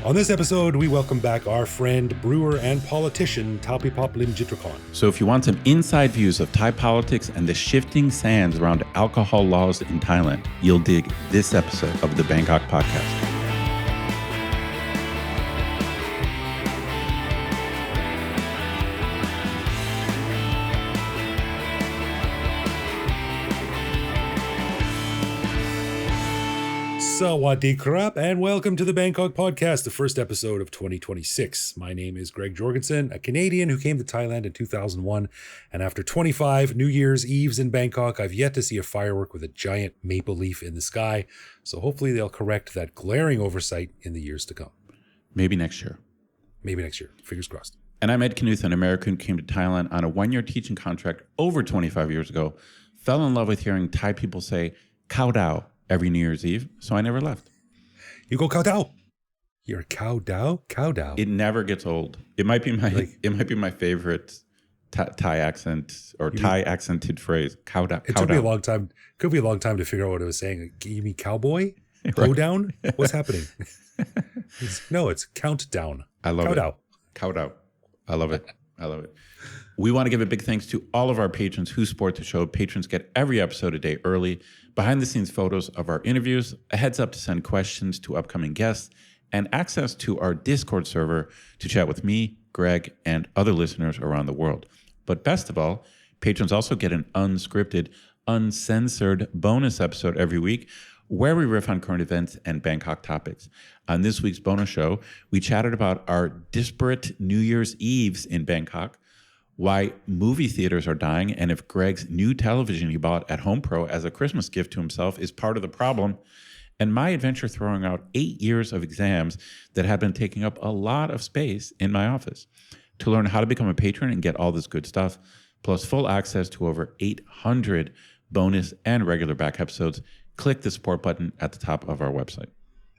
On this episode, we welcome back our friend, brewer, and politician, Taopiphop Limjittrakorn. So if you want some inside views of Thai politics and the shifting sands around alcohol laws in Thailand, you'll dig this episode of the Bangkok Podcast. Sawadee krap, and welcome to the Bangkok Podcast, the first episode of 2026. My name is Greg Jorgensen, a Canadian who came to Thailand in 2001, and after 25 New Year's Eves in Bangkok, I've yet to see a firework with a giant maple leaf in the sky, so hopefully they'll correct that glaring oversight in the years to come. Maybe next year. Maybe next year. Fingers crossed. And I'm Ed Knuth, an American who came to Thailand on a one-year teaching contract over 25 years ago, fell in love with hearing Thai people say, Khun Tao, every New Year's Eve, so I never left. You go Khun Tao. You're a Khun Tao? Khun Tao. It never gets old. It might be my favorite Thai accent or Thai accented phrase. Khun Tao. It took me a long time. Could be a long time to figure out what I was saying. You mean cowboy? Go down? What's happening? No, it's countdown. I love Khun it. Tao. Khun Tao. I love it. I love it. We want to give a big thanks to all of our patrons who support the show. Patrons get every episode a day early, behind-the-scenes photos of our interviews, a heads up to send questions to upcoming guests, and access to our Discord server to chat with me, Greg, and other listeners around the world. But best of all, patrons also get an unscripted, uncensored bonus episode every week where we riff on current events and Bangkok topics. On this week's bonus show, we chatted about our disparate New Year's Eves in Bangkok, why movie theaters are dying, and if Greg's new television he bought at Home Pro as a Christmas gift to himself is part of the problem, and my adventure throwing out 8 years of exams that have been taking up a lot of space in my office. To learn how to become a patron and get all this good stuff, plus full access to over 800 bonus and regular back episodes, click the support button at the top of our website.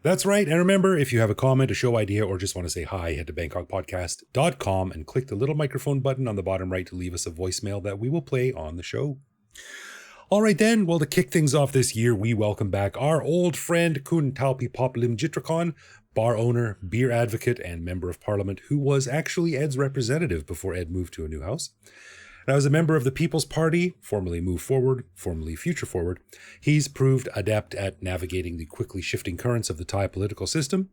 That's right. And remember, if you have a comment, a show idea, or just want to say hi, head to bangkokpodcast.com and click the little microphone button on the bottom right to leave us a voicemail that we will play on the show. All right then, well, to kick things off this year, we welcome back our old friend Khun Taopiphop Limjittrakorn, bar owner, beer advocate, and member of parliament, who was actually Ed's representative before Ed moved to a new house. Now, as a member of the People's Party, formerly Move Forward, formerly Future Forward, he's proved adept at navigating the quickly shifting currents of the Thai political system.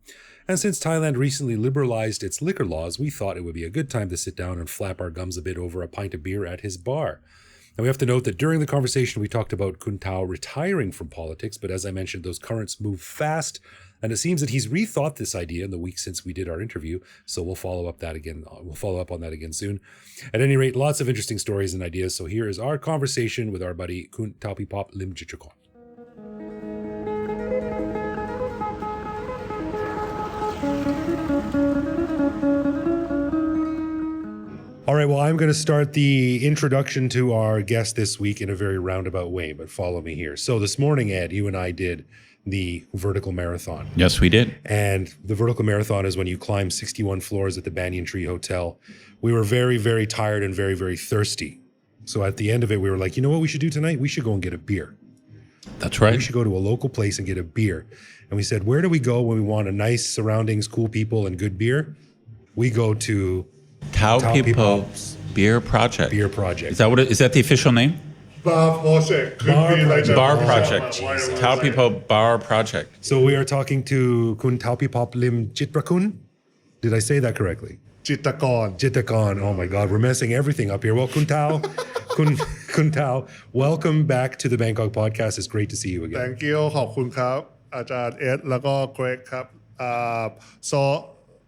And since Thailand recently liberalized its liquor laws, we thought it would be a good time to sit down and flap our gums a bit over a pint of beer at his bar. Now, we have to note that during the conversation, we talked about Khun Tao retiring from politics, but as I mentioned, those currents move fast, and it seems that he's rethought this idea in the week since we did our interview, so we'll follow up on that again soon. At any rate, lots of interesting stories and ideas, so here is our conversation with our buddy Khun Taopiphop Limjittrakorn. All right, well, I'm going to start the introduction to our guest this week in a very roundabout way, but follow me here. So this morning, Ed, you and I did the vertical marathon. Yes, we did. And the vertical marathon is when you climb 61 floors at the Banyan Tree Hotel. We were very, very tired and very, very thirsty. So at the end of it, we were like, you know what we should do tonight? We should go and get a beer. That's right. We should go to a local place and get a beer. And we said, where do we go when we want a nice surroundings, cool people, and good beer? We go to Taopiphop's Beer Project. Beer Project. Is that what is that the official name? Bar project. Bar Project. Taopiphop Bar Project. So we are talking to Khun Taopiphop Limjittrakorn. Did I say that correctly? Limjittrakorn. Oh my God, we're messing everything up here. Well, Khun Tao, Khun Tao, welcome back to the Bangkok Podcast. It's great to see you again. Thank you ขอบคุณครับอาจารย์เอ็ดแล้วก็ Greg ครับ so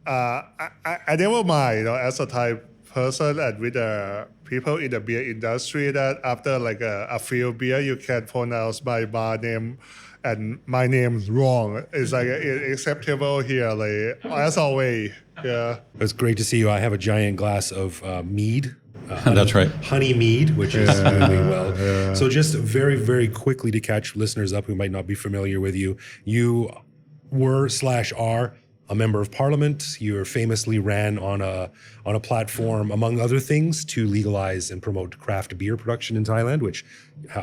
I never mind, as a Thai person and with the people in the beer industry that after like a few beer you can pronounce my bar name and my name's wrong. It's like acceptable here, like as always. Yeah. It's great to see you. I have a giant glass of mead. That's right. Honey mead, which is doing well. Yeah. So just very, very quickly to catch listeners up who might not be familiar with you, you were/are a member of parliament. You famously ran on a platform, among other things, to legalize and promote craft beer production in Thailand, which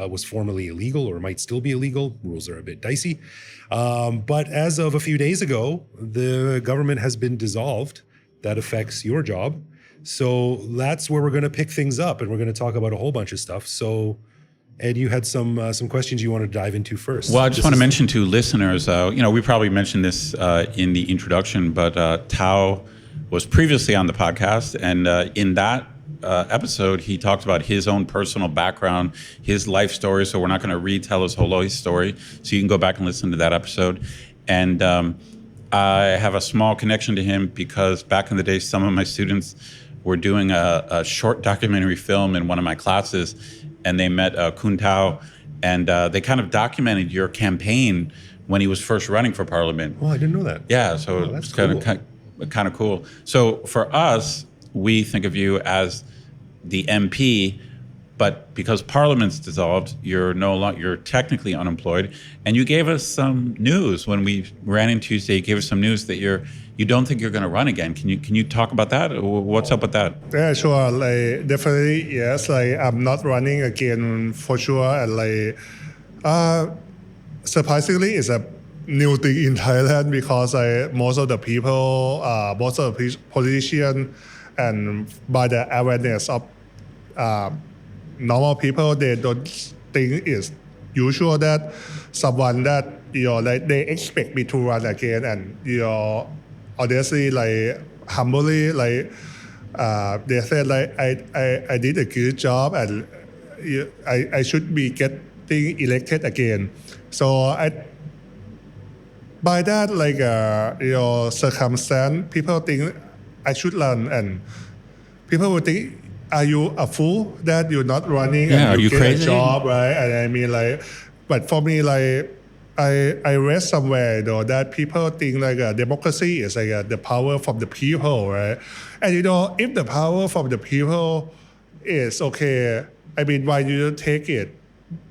was formerly illegal or might still be illegal. Rules are a bit dicey. But as of a few days ago, the government has been dissolved. That affects your job. So that's where we're going to pick things up, and we're going to talk about a whole bunch of stuff. So, Ed, you had some questions you wanted to dive into first. Well, I just want to mention to listeners, we probably mentioned this in the introduction, but Tao was previously on the podcast, and in that episode, he talked about his own personal background, his life story. So we're not going to retell his whole life story. So you can go back and listen to that episode. And I have a small connection to him because back in the day, some of my students were doing a short documentary film in one of my classes, and they met Khun Tao, and they kind of documented your campaign when he was first running for parliament. Oh, I didn't know that. Yeah, so that's it's cool. kind of cool. So for us, we think of you as the MP, but because Parliament's dissolved, you're technically unemployed. And you gave us some news when we ran in Tuesday. You gave us some news that you don't think you're going to run again. Can you talk about that? What's up with that? Yeah, sure. Like definitely, yes. Like I'm not running again for sure. And surprisingly, it's a new thing in Thailand because most of the people, most of the politicians, and by the awareness of normal people, they don't think it's usual that someone that they expect me to run again, and honestly, like humbly, like they said, like I did a good job and I should be getting elected again. So by that, like circumstance, people think I should run, and people would think, are you a fool that you're not running and you get crazy? a job, right? And I mean, like, but for me, like, I read somewhere that people think like democracy is like the power from the people, right? And if the power from the people is okay, I mean, why you don't take it?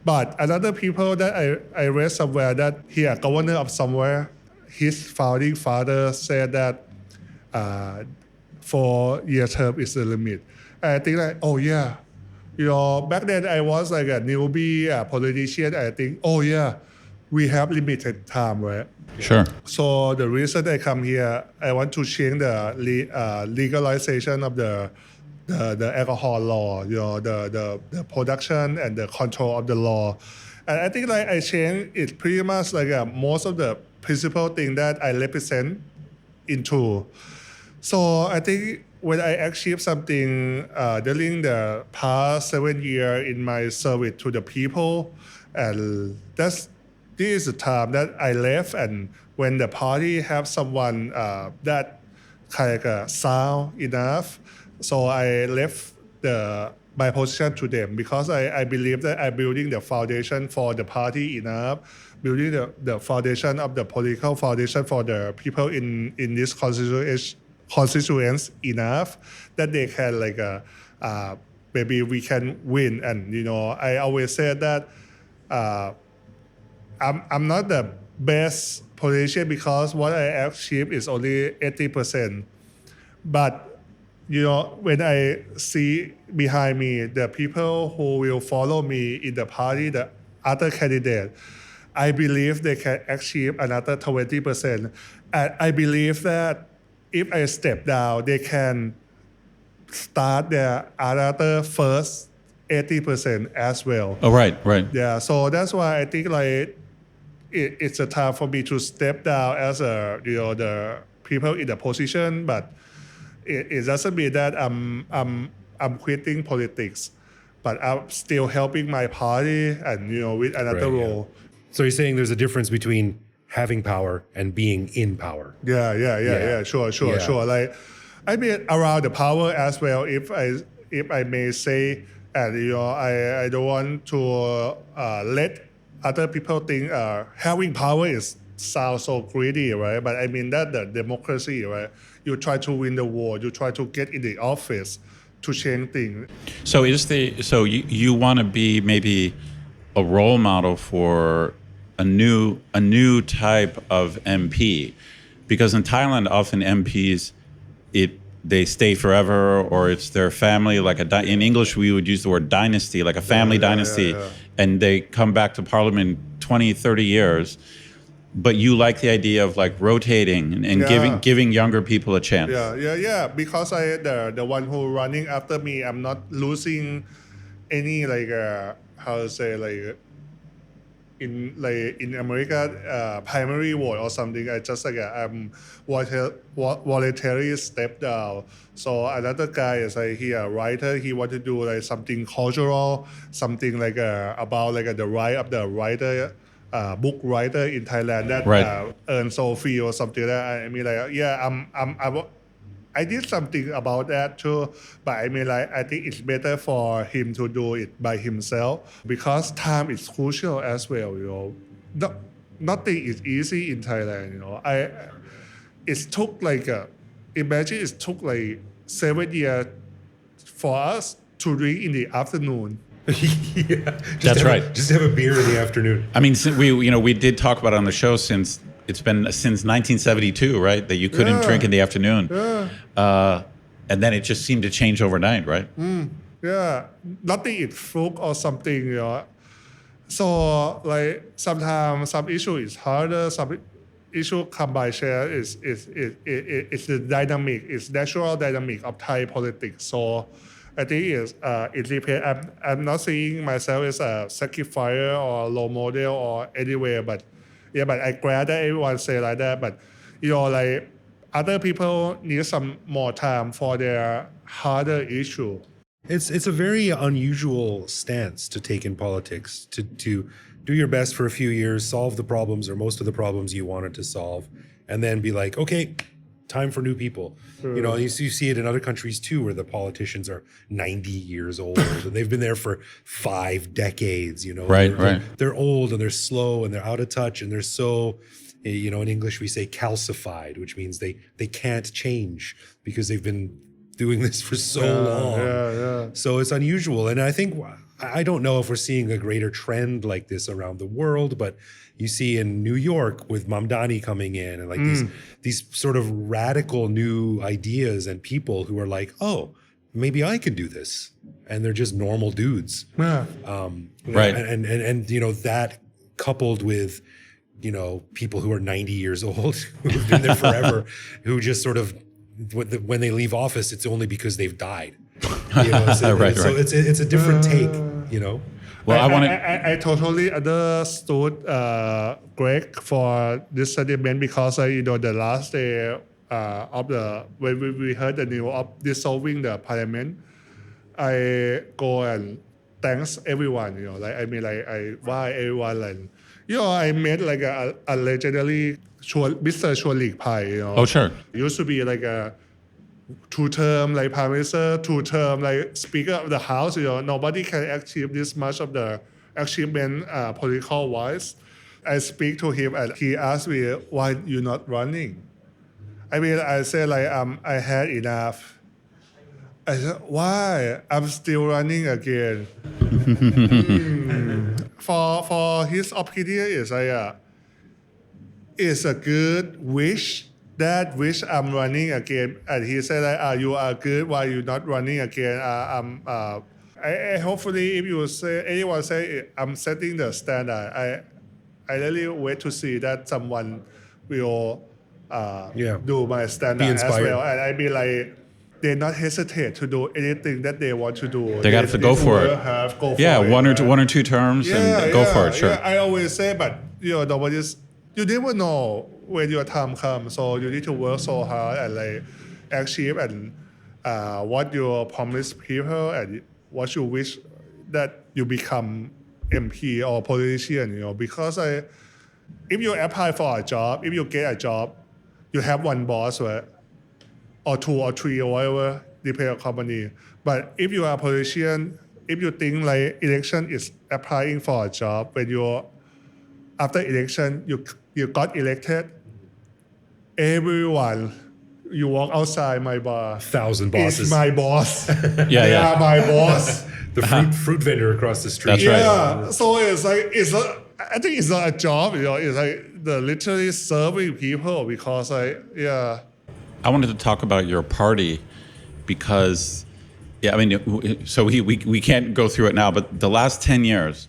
But another people that I read somewhere that he a governor of somewhere, his founding father said that 4-year term is the limit. And I think like, oh yeah, back then I was like a newbie politician. I think, oh yeah, we have limited time, right? Sure. So the reason I come here, I want to change the legalization of the alcohol law, the production and the control of the law. And I think like I change it pretty much like most of the principal thing that I represent into. So I think when I achieved something during the past 7 years in my service to the people, and this is the time that I left, and when the party have someone that kind of sound enough, so I left my position to them because I believe that I'm building the foundation for the party enough, building the foundation of the political foundation for the people in this constituents enough that they can like maybe we can win. And I always said that I'm not the best politician because what I achieve is only 80%. But when I see behind me the people who will follow me in the party, the other candidate, I believe they can achieve another 20%. And I believe that if I step down, they can start their another first 80% as well. Oh, right. Yeah, so that's why I think like it's a time for me to step down as the people in the position, but it doesn't mean that I'm quitting politics, but I'm still helping my party and with another role. Yeah. So you're saying there's a difference between having power and being in power. Yeah. Sure. Like, I mean, around the power as well. If I may say, and I don't want to let other people think having power sounds so greedy, right? But I mean that the democracy, right? You try to win the war, you try to get in the office to change things. So you want to be maybe a role model for a new type of MP. Because in Thailand, often MPs, they stay forever, or it's their family. Like in English, we would use the word dynasty, like a family dynasty, and they come back to parliament 20, 30 years. But you like the idea of like rotating and giving younger people a chance. Yeah. Because the one who running after me, I'm not losing any like how to say like in America primary vote or something. I just like I'm voluntary step down. So another guy is like he a writer. He want to do like something cultural, something like about like the right of the writer. Book writer in Thailand that earn Sophie or something like that. I mean, like, I did something about that too, but I mean, like, I think it's better for him to do it by himself because time is crucial as well. Nothing is easy in Thailand. It took like imagine it took like 7 years for us to drink in the afternoon. That's right. Just have a beer in the afternoon. I mean, we did talk about it on the show since 1972, right? That you couldn't drink in the afternoon. And then it just seemed to change overnight, right? Nothing is fluke or something, So like sometimes some issue is harder, some issue come by share is the dynamic, it's natural dynamic of Thai politics. So I think it depends. I'm not seeing myself as a sacrificer or a role model or anywhere, but I glad that everyone say like that. But like other people need some more time for their harder issue. It's a very unusual stance to take in politics, to do your best for a few years, solve the problems or most of the problems you wanted to solve, and then be like, okay, time for new people. You see it in other countries too, where the politicians are 90 years old and they've been there for 5 decades. Right. They're old and they're slow and they're out of touch and they're so, in English we say calcified, which means they can't change because they've been doing this for so long. So it's unusual, and I think I don't know if we're seeing a greater trend like this around the world, but you see in New York with Mamdani coming in and like these sort of radical new ideas and people who are like, oh, maybe I can do this. And they're just normal dudes. Right. And that coupled with, people who are 90 years old, who've been there forever, who just sort of, when they leave office, it's only because they've died. So it's a different take, Well, I totally understood Greg for this sentiment because the last day of when we heard the news of dissolving the parliament, I go and thanks everyone. I why everyone and I met like a legendary Mr. Chua Pai. Oh sure. Used to be like a 2-term like prime minister, 2-term like speaker of the house. Nobody can achieve this much of the achievement political wise. I speak to him and he asked me, why you not running? I mean, I said like I had enough. I said, why? I'm still running again. For his opinion is like it's a good wish. That wish I'm running again, and he said like, you are good. Why you not running again? I hopefully if you say anyone say I'm setting the standard, I really wait to see that someone will do my standard as well, and I be like. They not hesitate to do anything that they want to do. They got to go for it. One or two terms and go for it. Sure. Yeah, I always say, but you never know when your time comes, so you need to work so hard and like achieve and what you promise people and what you wish that you become MP or politician. Because if you apply for a job, if you get a job, you have one boss, right? Or 2 or 3 or whatever, depending on company. But if you are a politician, if you think like election is applying for a job, when after election you got elected, everyone you walk outside my bar. 1,000 bosses. It's my boss. They are my boss. The fruit vendor across the street. That's right. So it's like I think it's not a job, it's like the literally serving people because I wanted to talk about your party because, I mean, so we can't go through it now, but the last 10 years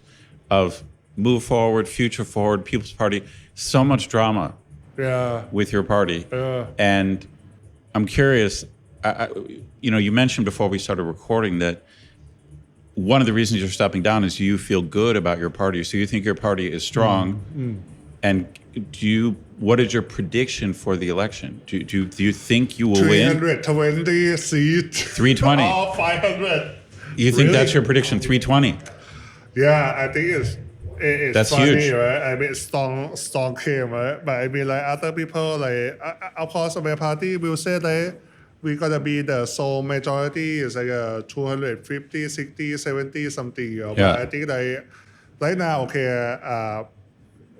of Move Forward, Future Forward, People's Party, so much drama with your party. And I'm curious, you mentioned before we started recording that one of the reasons you're stepping down is you feel good about your party. So you think your party is strong. And what is your prediction for the election? Do you think you will win? 320 seats. 320. Oh, 500. You think that's your prediction, 320? Yeah, I think it's That's funny, huge. right? I mean, strong claim, right? But I mean, like other people, like of course, my party will say like we're gonna be the sole majority. It's like 250, 60, 70 something. But I think like right now, okay,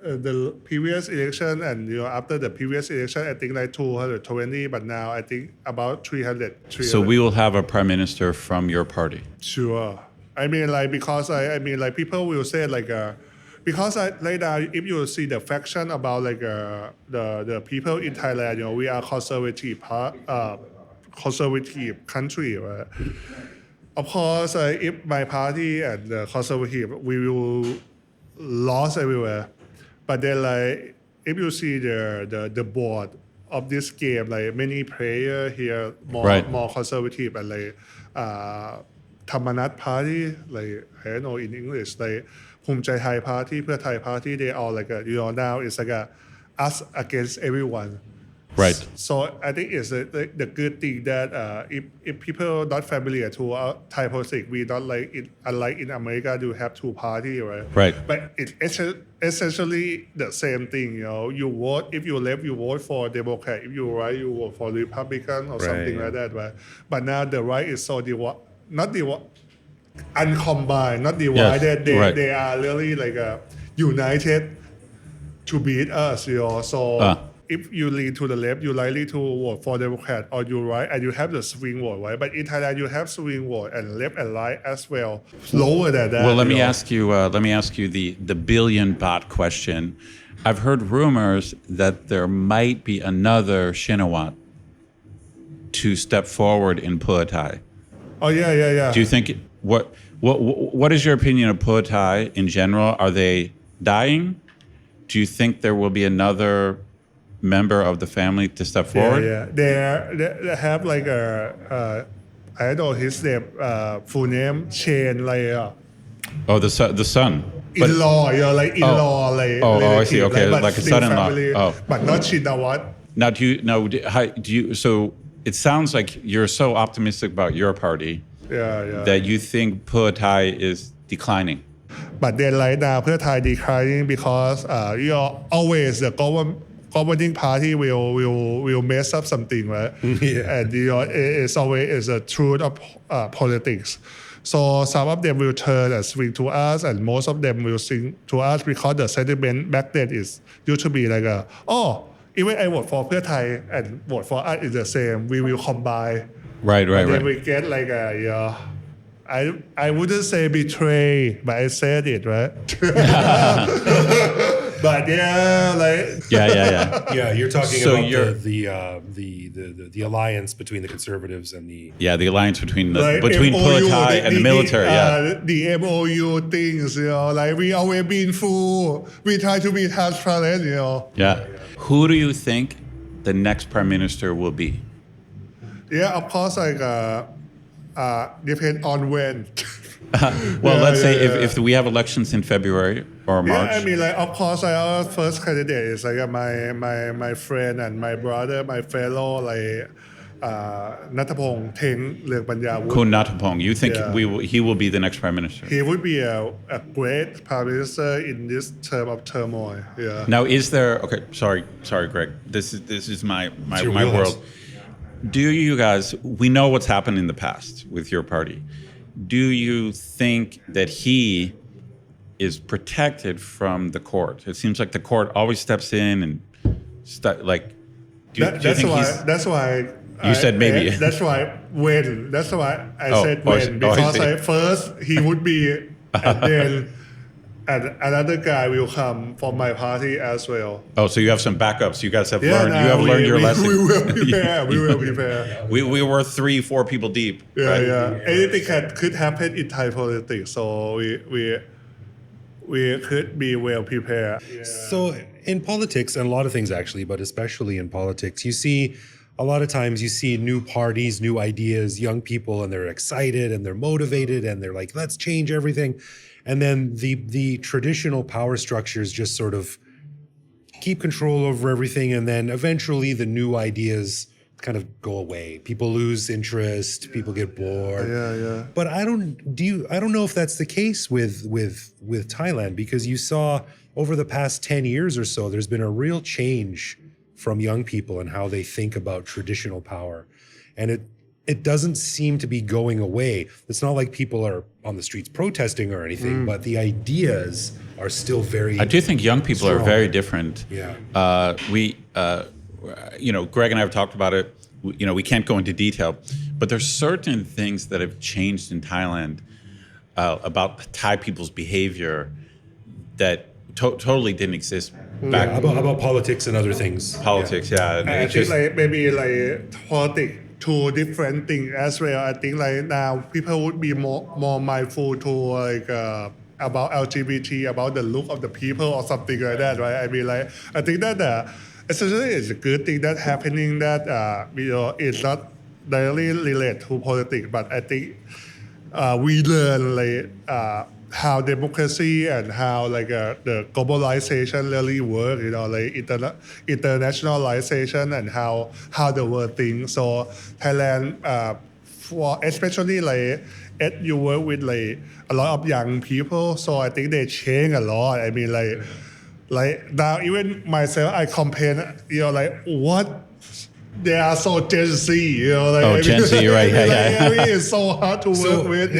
the previous election and after the previous election, I think like 220. But now I think about 300. So we will have a prime minister from your party. Sure. I mean, like because I mean, like people will say like. Because right now, if you see the faction about like the people in Thailand, we are conservative country, right? Of course, if my party and the conservative, we will lose everywhere. But then, like if you see the board of this game, like many players here more conservative and like Thamarat party, like I don't know in English, like. Khun Thai party, Pheu Thai party, they all like now it's like us against everyone. Right. So I think it's the good thing that if people not familiar to Thai politics, we don't like it. Unlike in America, you have two parties, right? Right. But it's essentially the same thing. You vote if you left, you vote for Democrat. If you right, you vote for Republican or something like that. Right. But now the right is so uncombined, not divided. They are really like united to beat us. So if you lean to the left, you're likely to vote for Democrat, or you right, and you have the swing vote, right? But in Thailand, you have swing vote and left and right as well. Lower than that. Well, let me ask you the billion baht question. I've heard rumors that there might be another Shinawat to step forward in Pheu Thai. Oh yeah. Do you think what is your opinion of Pheu Thai in general? Are they dying? Do you think there will be another member of the family to step forward? Yeah. They have like I don't know his name, full name, Chen like. Oh, the son. In-law, like in-law, like. I see. Okay, like a son-in-law. Family, but not Shinawat. Now, do you? So it sounds like you're so optimistic about your party. Yeah. That you think Pheu Thai is declining. But then right now, Pheu Thai declining because always the governing party will mess up something, right? And it's always a truth of politics. So some of them will turn and swing to us, and most of them will swing to us because the sentiment back then used to be like even I vote for Pheu Thai and vote for us is the same. We will combine. Right. Then we get like I wouldn't say betray, but I said it, right? But yeah, you're talking about the alliance between the conservatives and the alliance between Pheu Thai and the military. The MOU things, like we always been full. We try to be transparent, Yeah. Who do you think the next prime minister will be? Yeah, of course, like depend on when. Let's say if we have elections in February or March. Yeah, I mean, like of course, our first candidate is like my friend and my brother, my fellow, like Nattapong Theng Leungpanyavuth. Khun Nattapong, you think he will be the next prime minister? He would be a great prime minister in this term of turmoil. Yeah. Now, is there? Okay, sorry, Greg. This is my world. Do you guys? We know what's happened in the past with your party. Do you think that he is protected from the court? It seems like the court always steps in and That's why. You said maybe. That's why when. That's why I said when. Because first he would be, and then and another guy will come from my party as well. Oh, so you have some backups. You guys have learned. no, You have learned your lesson. We will prepare. We will prepare. We were 3-4 people deep. Yeah, right? yeah. Anything could happen in Thai politics, so we could be well prepared. Yeah. So in politics, and a lot of things actually, but especially in politics, you see a lot of times you see new parties, new ideas, young people, and they're excited and they're motivated and they're like, let's change everything. And then the traditional power structures just sort of keep control over everything. And then eventually the new ideas kind of go away. People lose interest. People get bored. Yeah. But I don't know if that's the case with Thailand, because you saw over the past 10 years or so, there's been a real change from young people and how they think about traditional power. And it doesn't seem to be going away. It's not like people are on the streets protesting or anything, but the ideas are still very I do think young people are strong. very different. Yeah. Greg and I have talked about it. We can't go into detail, but there's certain things that have changed in Thailand about Thai people's behavior that totally didn't exist back. About politics and other things. Politics, yeah. And I it's think just- maybe politics, two different things as well. I think now people would be more mindful to about LGBT, about the look of the people or something like that, right? I mean, I think that essentially it's a good thing that happening that it's not directly related to politics, but I think we learn how democracy and how the globalization really work, internationalization and how the world thinks. So Thailand, for especially you work with a lot of young people, so I think they change a lot. I mean, now even myself, I complain, what they are so Gen Z, Gen Z, you're right. I mean, it's so hard to work with.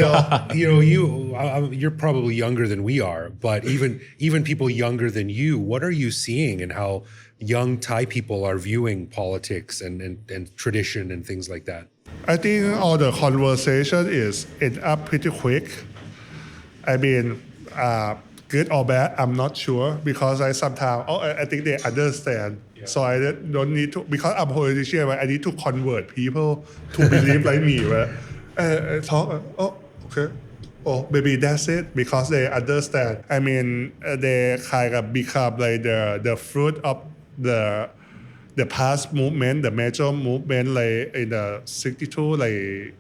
You're probably younger than we are, but even people younger than you, what are you seeing in how young Thai people are viewing politics and tradition and things like that? I think all the conversation is end up pretty quick. I mean, good or bad, I'm not sure, because I think they understand. Yeah. So I don't need to, because I'm politician, I need to convert people to believe like me. Right? Talk, okay. Oh, maybe that's it, because they understand. I mean, they kind of become the fruit of the past movement, the major movement, in the 62,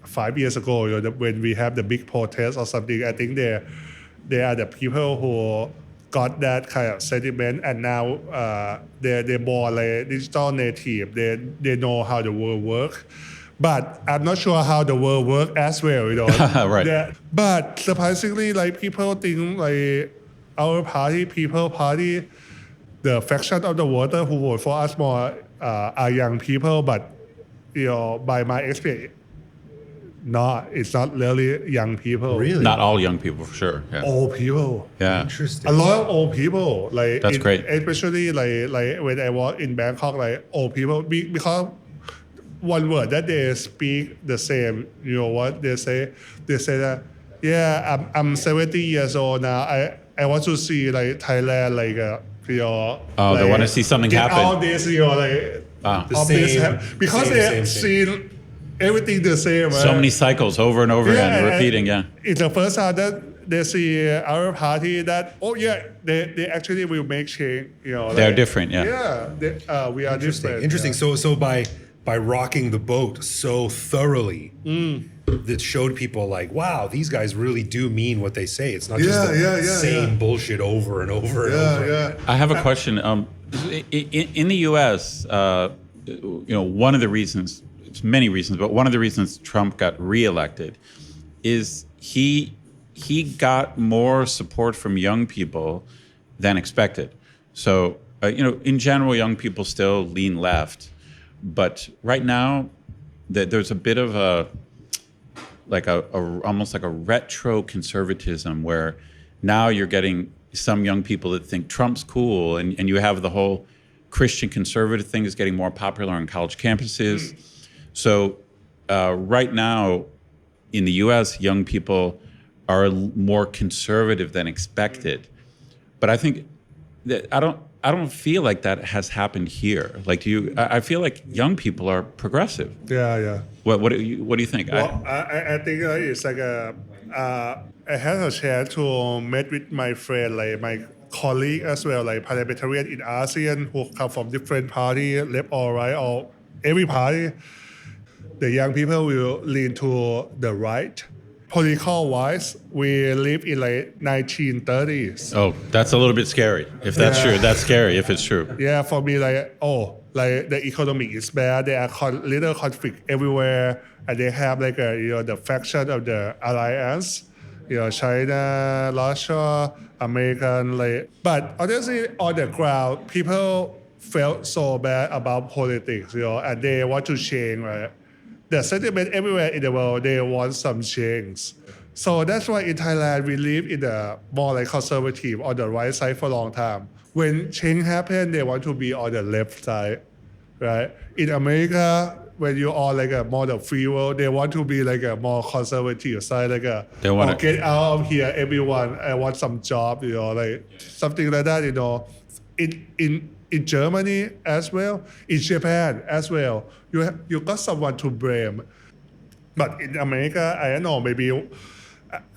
5 years ago, when we have the big protest or something. I think they are the people who got that kind of sentiment, and now they're more digital native. They know how the world works. But I'm not sure how the world works as well, Right. But surprisingly, people think our party, the faction of the voter who vote for us more are young people. But by my experience, it's not really young people. Really? Not all young people, for sure. Yeah. Old people. Yeah. Interesting. A lot of old people. That's great. Especially when I was in Bangkok, old people, because one word that they speak the same. You know what they say? They say that, yeah, I'm 70 years old now. I want to see Thailand they want to see something happen. All this, because they seen everything the same. So many cycles over and over again, repeating. Yeah. It's the first time that they see our party that they actually will make change. They're different. Yeah. Yeah, we are different. Interesting. Yeah. So by rocking the boat so thoroughly, that showed people wow, these guys really do mean what they say. It's not just the same bullshit over and over and over. Yeah. I have a question. In the U.S., one of the reasons, it's many reasons, but one of the reasons Trump got reelected is he got more support from young people than expected. So, in general, young people still lean left. But right now, there's a bit of almost like a retro conservatism, where now you're getting some young people that think Trump's cool, and you have the whole Christian conservative thing is getting more popular on college campuses. So right now in the U.S., young people are more conservative than expected. But I think that I don't feel like that has happened here. Like, I feel like young people are progressive. Yeah. What do you think? Well, I think it's like I had a chance to meet with my friend, like my colleague as well, like parliamentarian in ASEAN who come from different party, left or right or every party. The young people will lean to the right. Political wise, we live in like 1930s. Oh, that's a little bit scary. If that's true, that's scary if it's true. Yeah, for me, like the economy is bad. There are little conflict everywhere, and they have like the faction of the alliance, China, Russia, American, like. But honestly, on the ground, people felt so bad about politics, and they want to change, right? The sentiment everywhere in the world, they want some change. So that's why in Thailand, we live in the more like conservative on the right side for a long time. When change happens, they want to be on the left side, right? In America, when you are like a more the free world, they want to be like a more conservative side, like They want to get out of here, everyone. I want some job, like something like that, In Germany as well, in Japan as well, you got someone to blame. But in America, I don't know, maybe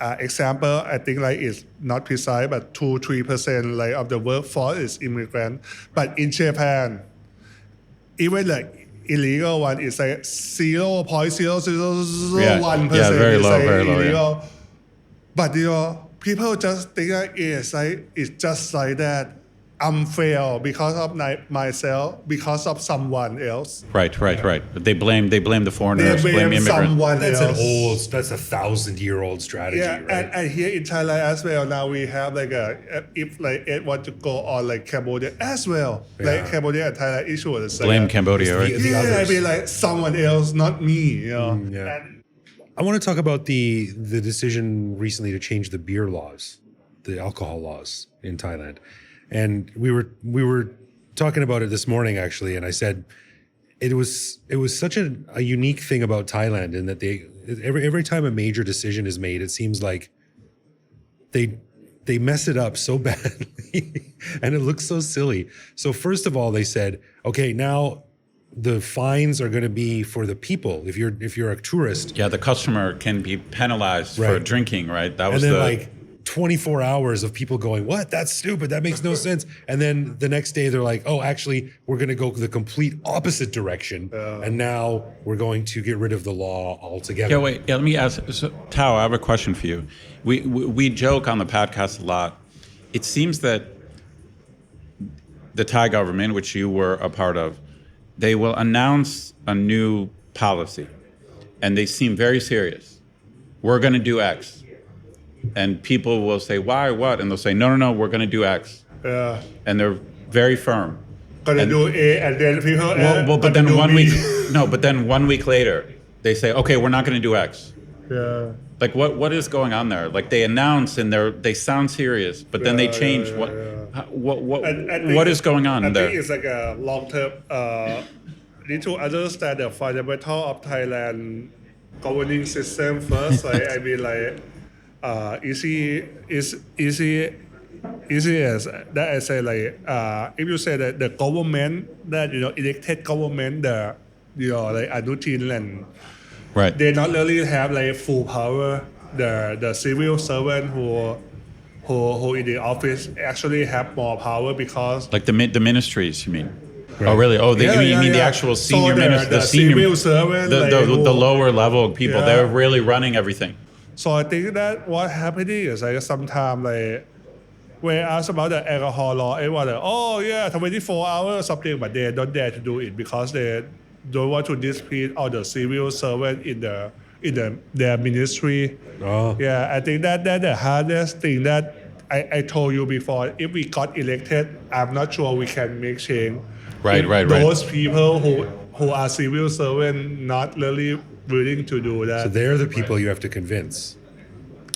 example, I think like it's not precise, but 2-3% like of the workforce is immigrant. But in Japan, even like illegal one is like 0.0001%. Yeah, very low, is very low. Illegal. Yeah. But people just think that it's just like that. I'm fail because of myself, because of someone else. Right. They blame the foreigners, blame immigrants. Someone That's else. that's a 1,000-year-old strategy, Yeah, right? and here in Thailand as well, now we have like if like it want to go on like Cambodia as well. Like Yeah. Cambodia and Thailand issue is the same. Blame Cambodia, right? The others. I mean like someone else, not me. Yeah. And I want to talk about the decision recently to change the beer laws, the alcohol laws in Thailand. And we were talking about it this morning actually, and I said it was such a unique thing about Thailand in that every time a major decision is made, it seems like they mess it up so badly and it looks so silly. So first of all, they said, okay, now the fines are going to be for the people. If you're a tourist, Yeah, the customer can be penalized for Right. drinking, right? That and was then the like 24 hours of people going, what? That's stupid. That makes no sense. And then the next day they're like, oh, actually, we're going to go the complete opposite direction. And now we're going to get rid of the law altogether. Yeah, wait. Yeah, let me ask. So, Tao, I have a question for you. We joke on the podcast a lot. It seems that the Thai government, which you were a part of, they will announce a new policy, and they seem very serious. We're going to do X. And people will say, why, what? And they'll say, no, we're going to do X. yeah, And they're very firm. gonna do A, and then people. But then 1 week, but then 1 week later, they say, okay, we're not going to do X. Yeah. Like what is going on there? Like they announce and they sound serious, but then they change. What what is going on I there? think it's like a long term. Need to understand the fundamental of Thailand governing system first. I mean like easy as that I say like if you say that the government that elected government like Anutin and Right. they not really have like full power. The civil servant who in the office actually have more power because Like the ministries, you mean? Oh, really? Oh, you mean the actual senior minister, the civil servant, the lower level people? Yeah. They're really running everything. So I think that what happening is like sometimes like when asked about the alcohol law, everyone like, oh yeah, 24 hours or something, but they don't dare to do it because they don't want to displease all the civil servant in their ministry. Oh. Yeah, I think that the hardest thing that I told you before. If we got elected, I'm not sure we can make change. Right. Those people who are civil servant not really willing to do that. So they're the people you have to convince.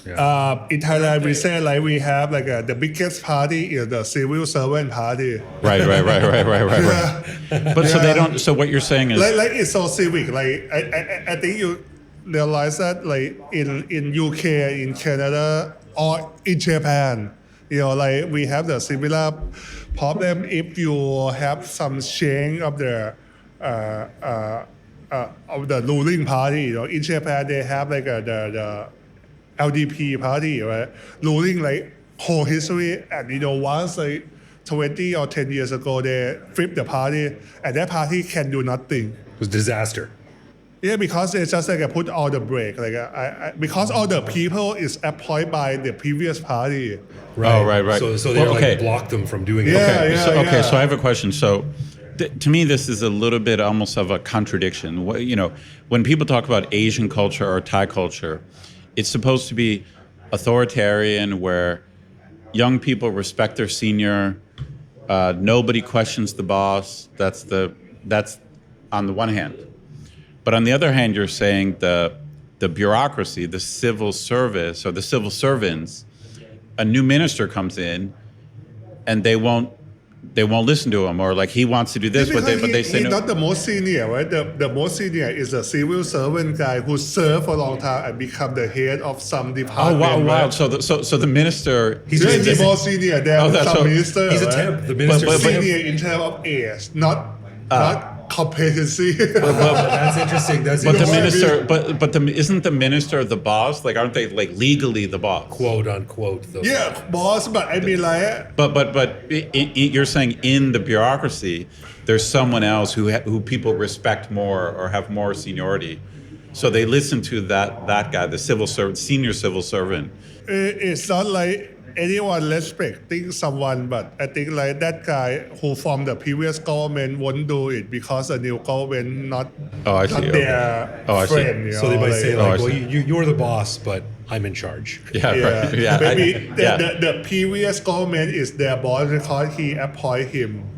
In Thailand, we say like we have like the biggest party is the civil servant party. Right. But so they don't. So what you're saying is Like it's so civic. Like I think realize that like in UK, in Canada, or in Japan, like we have the similar problem if you have some change of the ruling party. In Japan they have like the LDP party, right? Ruling like whole history, and once like 20 or 10 years ago they flipped the party, and that party can do nothing. It was a disaster. Yeah, because they just like put all the brake, because all the people is employed by the previous party. Right. Oh, right. So they like blocked them from doing it. Yeah, Okay, so I have a question. So to me, this is a little bit almost of a contradiction. When people talk about Asian culture or Thai culture, it's supposed to be authoritarian, where young people respect their senior, nobody questions the boss. That's on the one hand. But on the other hand, you're saying the bureaucracy, the civil service or the civil servants, a new minister comes in and they won't listen to him, or like he wants to do this, but they say he's no. not the most senior, right? The most senior is a civil servant guy who served for a long time and become the head of some department. Oh wow! Right? So the minister, He's the most senior. There are some minister. He's a right? temp. The minister's senior in terms of age, not competency. That's interesting. But the minister, but isn't the minister the boss? Like, aren't they like legally the boss? Quote unquote. Though. Yeah, boss. But I mean, like. But you're saying in the bureaucracy, there's someone else who people respect more or have more seniority, so they listen to that guy, the civil servant, senior civil servant. It's not like anyone respecting someone, but I think like that guy who from the previous government won't do it because the new government not their friend. So they might say like, you're the boss, but I'm in charge. Yeah, right. Yeah. Maybe the previous government is their boss because he appoint him.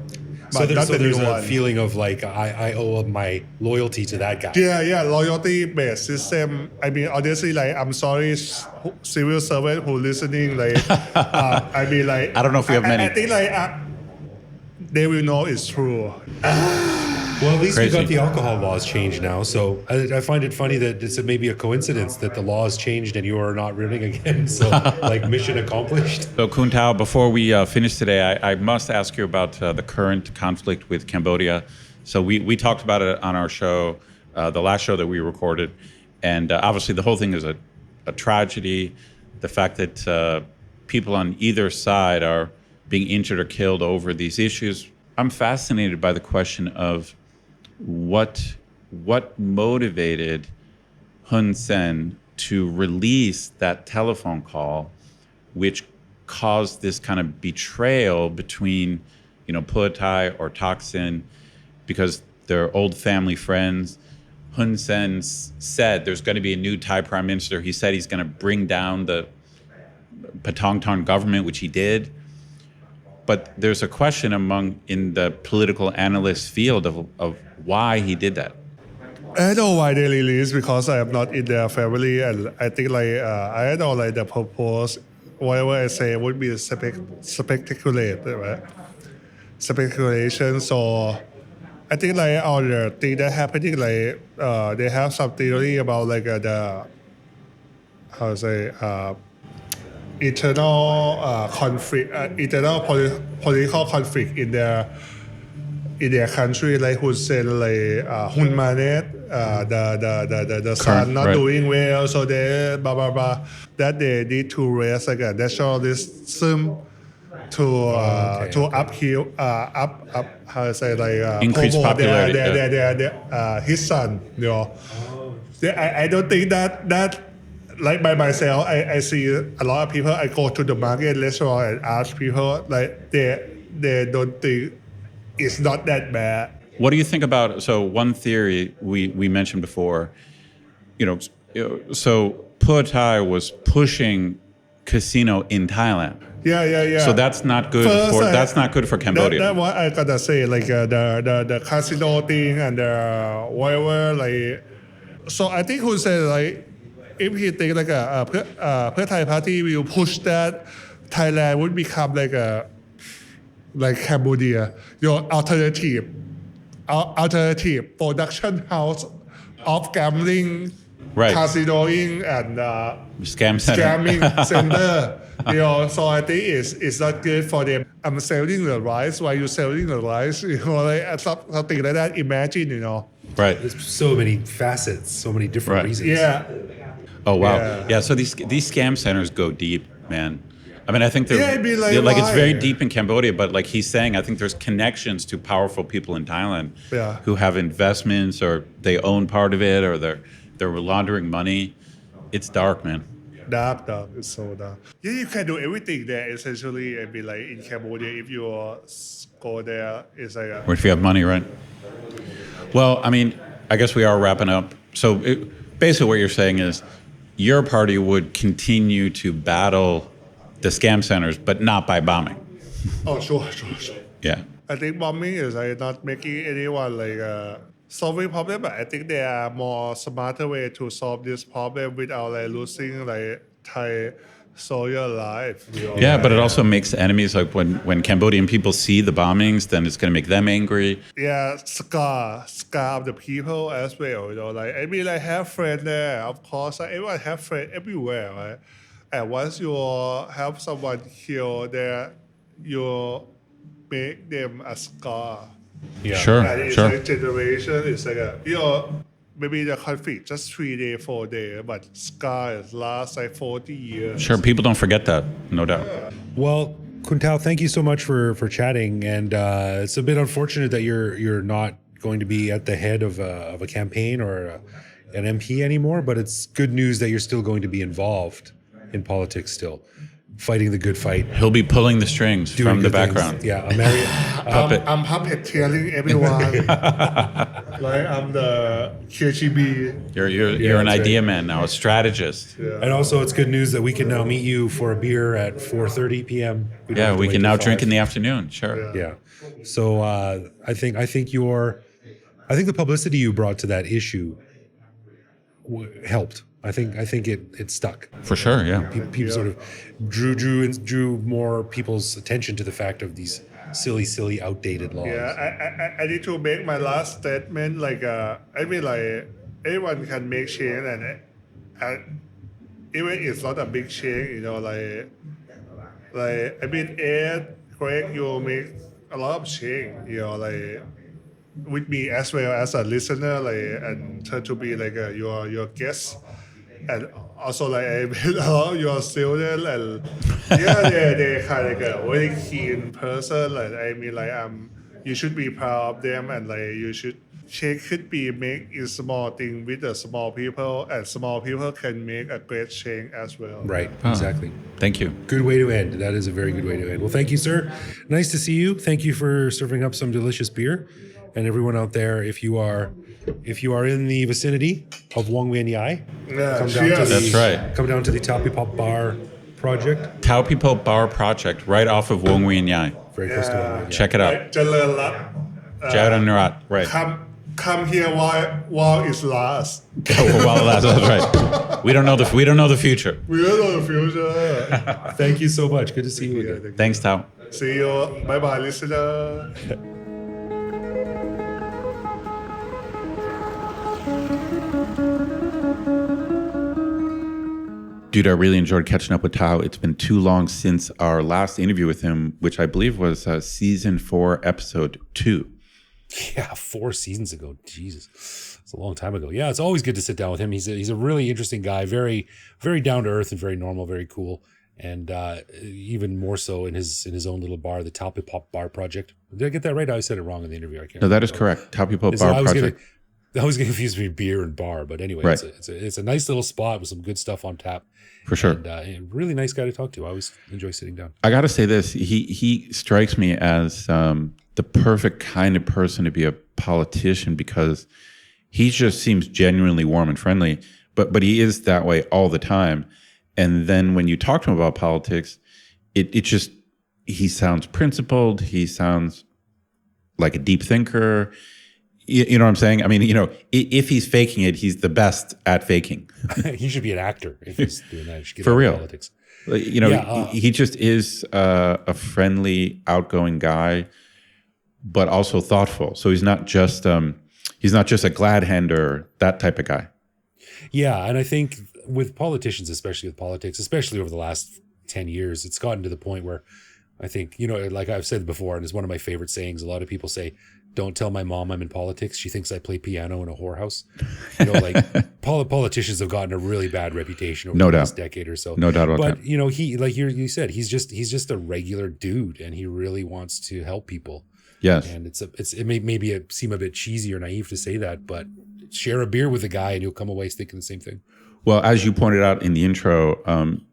So there's a feeling of like I owe my loyalty to that guy. Yeah, loyalty based system. I mean, honestly, like I'm sorry, civil servant who listening, like I mean, like I don't know if we have many. I think like they will know it's true. Well, at least we got the alcohol laws changed now. So I find it funny that it's maybe a coincidence that the laws changed and you are not running again. So like mission accomplished. So Khun Tao, before we finish today, I must ask you about the current conflict with Cambodia. So we talked about it on our show, the last show that we recorded. And obviously the whole thing is a tragedy. The fact that people on either side are being injured or killed over these issues. I'm fascinated by the question of what motivated Hun Sen to release that telephone call, which caused this kind of betrayal between, Pheu Thai or Thaksin, because they're old family friends. Hun Sen said there's going to be a new Thai prime minister. He said he's going to bring down the Patongton government, which he did. But there's a question in the political analyst field of why he did that. I know why they release because I am not in their family, and I think like I know like the purpose, whatever I say would be speculate, right? Speculation. So I think like all the thing that happening, like they have some theory about like the how to say. Internal conflict, internal political conflict in their country, like who said like Hun Manet, the son not doing well, so they blah blah blah. That they need to raise like a nationalism to uphill how to say like increase popularity. His son, I don't think that. Like by myself, I see a lot of people. I go to the market restaurant and ask people, like they don't think it's not that bad. What do you think about? So one theory we mentioned before, so Pheu Thai was pushing casino in Thailand. Yeah. So that's not good that's not good for Cambodia. That's what I gotta say. Like the casino thing and the whatever. Like, so I think who said like. If he think like Pheu Thai party will push that, Thailand would become like Cambodia, alternative production house of gambling Right. casinoing and Scam center. scamming center. So I think it's not good for them. I'm selling the rice while you're selling the rice. Like something like that. Imagine. Right. There's so many facets, so many different Right. reasons. Yeah. Oh wow. Yeah. Yeah. So these scam centers go deep, man. I mean, I think they're Yeah, it'd be like, it's very why? deep in Cambodia, but like he's saying, I think there's connections to powerful people in Thailand Yeah. who have investments or they own part of it or they're laundering money. It's dark, man. Dark. It's so dark. Yeah, you can do everything there essentially. And be like in Cambodia, if you go there, it's like Or if you have money, right? Well, I mean, I guess we are wrapping up. So basically what you're saying is your party would continue to battle the scam centers, but not by bombing. oh sure. Yeah. I think bombing is like not making anyone like solving problem, but I think there are more smarter way to solve this problem without like losing like Thai social life. Yeah, but it also makes enemies. Like when Cambodian people see the bombings, then it's going to make them angry. Yeah, scar of the people as well. Like I mean, like have friends there. Of course, like, everyone have friends everywhere, right? And once you have someone kill there, you make them a scar. Yeah. Sure, And it's sure. like generation. It's like maybe the conflict just 3 days, 4 days, but scar is last like 40 years. Sure, people don't forget that, no doubt. Well, Khun Tao, thank you so much for chatting, and it's a bit unfortunate that you're not going to be at the head of a campaign or an MP anymore, but it's good news that you're still going to be involved in politics still, fighting the good fight. He'll be pulling the strings doing from the good things. background. Yeah, Puppet. I'm puppeteering everyone. Like I'm the KGB. You're an that's idea right. man now, a strategist. And also it's good news that we can now meet you for a beer at 4:30 p.m. don't Yeah, have to we wait can till now 5. drink in the afternoon. Sure. Yeah. So I think the publicity you brought to that issue helped. I think it stuck. For sure, yeah. People sort of drew more people's attention to the fact of these silly, outdated laws. Yeah, I need to make my last statement. Like, I mean, like everyone can make change, and even it's not a big change, like I mean, Ed, Greg, you make a lot of change, like with me as well as a listener, like, and try to be like your guest. And also, like, I met a lot of your students, and they're kind of like a very keen person. Like, I mean, like, you should be proud of them, and like, you should change could be make a small thing with the small people, and small people can make a great change as well. Right. Exactly. Thank you. Good way to end. That is a very good way to end. Well, thank you, sir. Nice to see you. Thank you for serving up some delicious beer. And everyone out there, if you are in the vicinity of Wong Wien Yai, come down to That's right. Come down to the Taopiphop Bar project. Taopiphop Bar Project, right off of Wong Wien Yai. Very close to Wong Wien Yai. Check it out. Jalalat. Jadan Narat, right. Come here while it's last. Well, that's right. We don't know the future. We don't know the future. Thank you so much. Good to see you again. Thanks, Tao. See you. Bye bye, listener. Dude, I really enjoyed catching up with Tao. It's been too long since our last interview with him, which I believe was season 4, episode 2. Yeah, 4 seasons ago. Jesus, it's a long time ago. Yeah, it's always good to sit down with him. He's a really interesting guy, very very down to earth and very normal, very cool, and even more so in his own little bar, the Taopiphop Bar Project. Did I get that right? I said it wrong in the interview. I can't. No, that is correct. Taopiphop So Bar Project. I was confused between beer and bar, but anyway, Right. it's a nice little spot with some good stuff on tap. For sure. And a really nice guy to talk to. I always enjoy sitting down. I got to say this. He strikes me as the perfect kind of person to be a politician because he just seems genuinely warm and friendly, but he is that way all the time. And then when you talk to him about politics, he sounds principled. He sounds like a deep thinker. You know what I'm saying? I mean, if he's faking it, he's the best at faking. He should be an actor if he's doing that. He should get For out of real. Politics. He just is a friendly, outgoing guy, but also thoughtful. So he's not just a glad hander, that type of guy. Yeah, and I think with politicians, especially with politics, especially over the last 10 years, it's gotten to the point where I think, like I've said before, and it's one of my favorite sayings, a lot of people say, don't tell my mom I'm in politics. She thinks I play piano in a whorehouse. Like politicians have gotten a really bad reputation over the last decade or so. No doubt about that. But, he, like you said, he's just a regular dude, and he really wants to help people. Yes. And it may seem a bit cheesy or naive to say that, but share a beer with a guy and you'll come away thinking the same thing. Well, as you pointed out in the intro,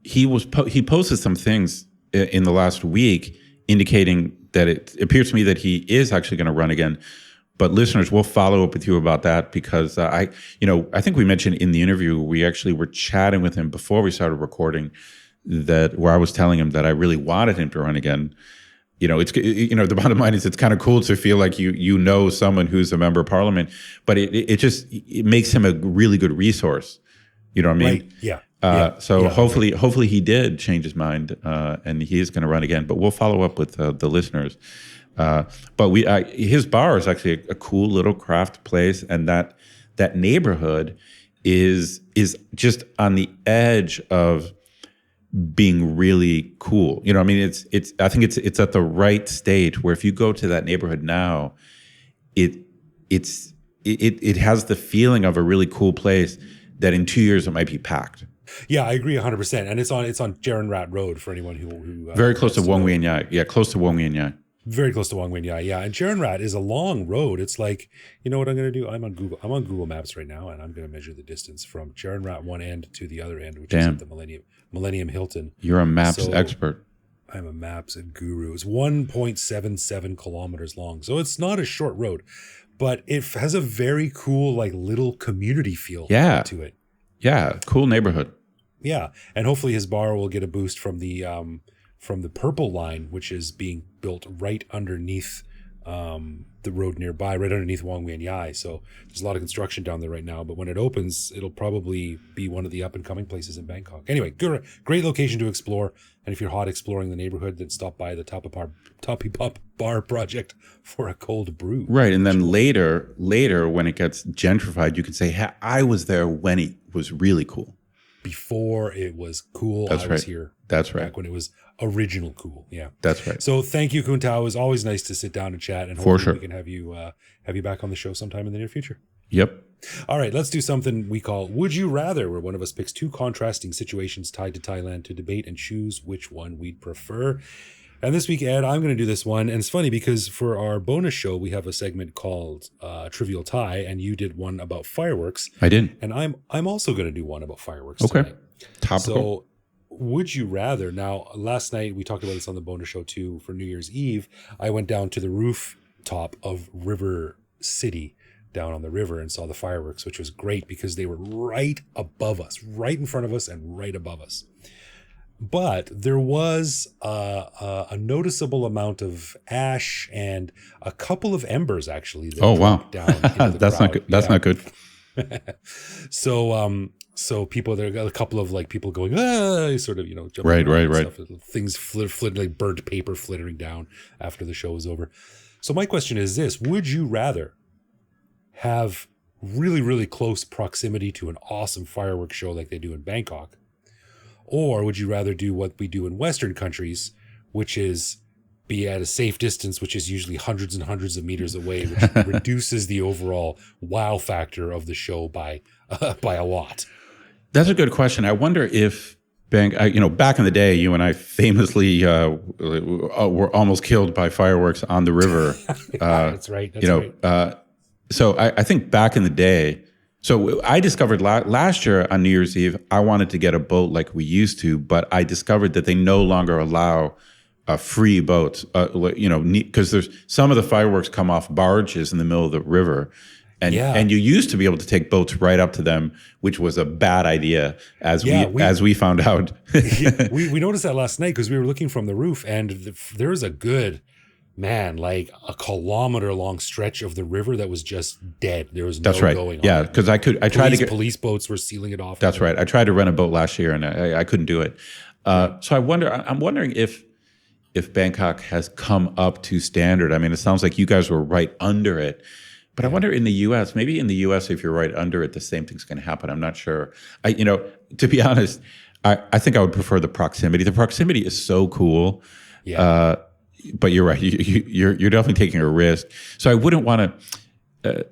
he posted some things in the last week indicating that it appears to me that he is actually going to run again. But listeners, we'll follow up with you about that because I think we mentioned in the interview, we actually were chatting with him before we started recording where I was telling him that I really wanted him to run again. The bottom line is it's kind of cool to feel like you know someone who's a member of parliament, but it makes him a really good resource. You know what I mean? Right. Yeah. Hopefully he did change his mind and he is going to run again. But we'll follow up with the listeners. But his bar is actually a cool little craft place, and that neighborhood is just on the edge of being really cool. I mean, I think it's at the right stage where if you go to that neighborhood now, it has the feeling of a really cool place that in 2 years it might be packed. Yeah, I agree 100%. And it's on Jaron Rat Road for anyone who very close to Wong Wien Yai. Yeah, close to Wong Wien Yai. Very close to Wong Wien Yai. Yeah, and Jaron Rat is a long road. It's like, you know what I'm going to do? I'm on Google Maps right now, and I'm going to measure the distance from Jaron Rat one end to the other end, which is at the Millennium Hilton. You're a maps expert. I'm a maps guru. It's 1.77 kilometers long, so it's not a short road, but it has a very cool like little community feel to it. Yeah, cool neighborhood. Yeah, and hopefully his bar will get a boost from the Purple Line, which is being built right underneath the road nearby, right underneath Wong Wien Yai. So there's a lot of construction down there right now, but when it opens, it'll probably be one of the up and coming places in Bangkok. Anyway, great location to explore. And if you're hot exploring the neighborhood, then stop by the Taopiphop Bar project for a cold brew. Right, and then later when it gets gentrified, you can say, hey, I was there when it was really cool. Before it was cool, I was here. That's right. Back when it was original cool. Yeah. That's right. So thank you, Khun Tao. It was always nice to sit down and chat, and hopefully we can have you back on the show sometime in the near future. Yep. All right, let's do something we call Would You Rather, where one of us picks two contrasting situations tied to Thailand to debate and choose which one we'd prefer. And this week, Ed, I'm going to do this one. And it's funny because for our bonus show, we have a segment called Trivial Thai, and you did one about fireworks. I did. And I'm also going to do one about fireworks Okay. tonight. Topical. So would you rather? Now, last night, we talked about this on the bonus show too, for New Year's Eve. I went down to the rooftop of River City down on the river and saw the fireworks, which was great because they were right above us, right in front of us and right above us. But there was a noticeable amount of ash and a couple of embers actually. That down into the That's crowd. not good. That's not good. So people, there got a couple of like people going, sort of, jumping right. stuff. Things like burnt paper flittering down after the show was over. So my question is this: would you rather have really, really close proximity to an awesome fireworks show like they do in Bangkok? Or would you rather do what we do in Western countries, which is be at a safe distance, which is usually hundreds and hundreds of meters away, which reduces the overall wow factor of the show by a lot? That's a good question. I wonder if back in the day, you and I famously were almost killed by fireworks on the river. That's right. Right. So I think back in the day. So I discovered last year on New Year's Eve, I wanted to get a boat like we used to, but I discovered that they no longer allow free boats, because there's some of the fireworks come off barges in the middle of the river. And you used to be able to take boats right up to them, which was a bad idea, as we found out. we noticed that last night because we were looking from the roof, and there's a good, like a kilometer long stretch of the river that was just dead. There was no going on. Yeah, because I tried to get police boats were sealing it off. That's right. I tried to rent a boat last year and I couldn't do it. So I'm wondering if Bangkok has come up to standard. I mean, it sounds like you guys were right under it, But I wonder in the U.S., maybe in the U.S., if you're right under it, the same thing's going to happen. I'm not sure. To be honest, I think I would prefer the proximity. The proximity is so cool. Yeah. But you're right. You're definitely taking a risk. So I wouldn't want to.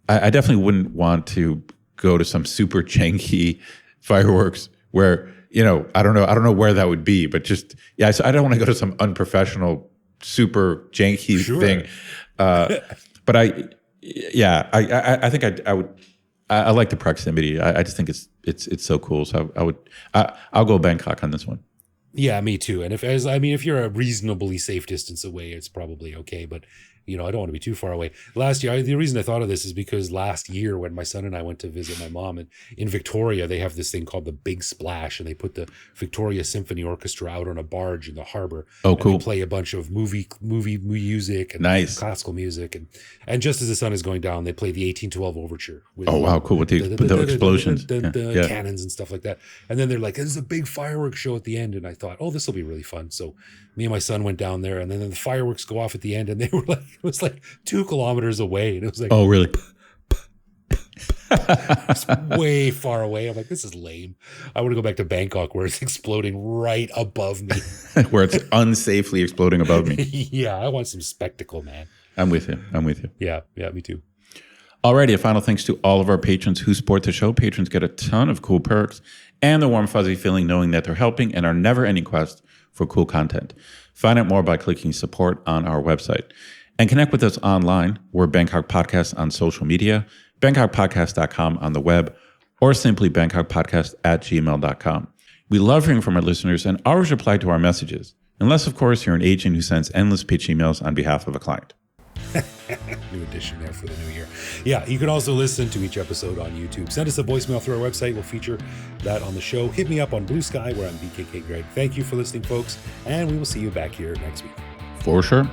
I definitely wouldn't want to go to some super janky fireworks where I don't know where that would be. But just so I don't want to go to some unprofessional, super janky thing. But I think I would. I like the proximity. I just think it's so cool. So I'll go Bangkok on this one. Yeah, me too. And if you're a reasonably safe distance away, it's probably okay. But I don't want to be too far away. Last year, the reason I thought of this is because last year when my son and I went to visit my mom, and in Victoria, they have this thing called the Big Splash, and they put the Victoria Symphony Orchestra out on a barge in the harbor. Oh, cool! They play a bunch of movie music and classical music, and just as the sun is going down, they play the 1812 Overture. With, wow, cool! With the explosions, the cannons and stuff like that. And then they're like, "This is a big fireworks show at the end," and I thought, "Oh, this will be really fun." So me and my son went down there, and then the fireworks go off at the end, and they were like, it was like 2 kilometers away, and it was like, oh, really? It's way far away. I'm like, this is lame. I want to go back to Bangkok where it's exploding right above me. Where it's unsafely exploding above me. Yeah, I want some spectacle, man. I'm with you. Yeah, me too. Alrighty, a final thanks to all of our patrons who support the show. Patrons get a ton of cool perks and the warm, fuzzy feeling knowing that they're helping in our never-ending quest for cool content. Find out more by clicking support on our website. And connect with us online. We're Bangkok Podcast on social media, bangkokpodcast.com on the web, or simply bangkokpodcast@gmail.com. We love hearing from our listeners and always reply to our messages, unless, of course, you're an agent who sends endless pitch emails on behalf of a client. New addition there for the new year. Yeah, you can also listen to each episode on YouTube. Send us a voicemail through our website. We'll feature that on the show. Hit me up on Blue Sky where I'm BKK Greg. Thank you for listening, folks, and we will see you back here next week. For sure.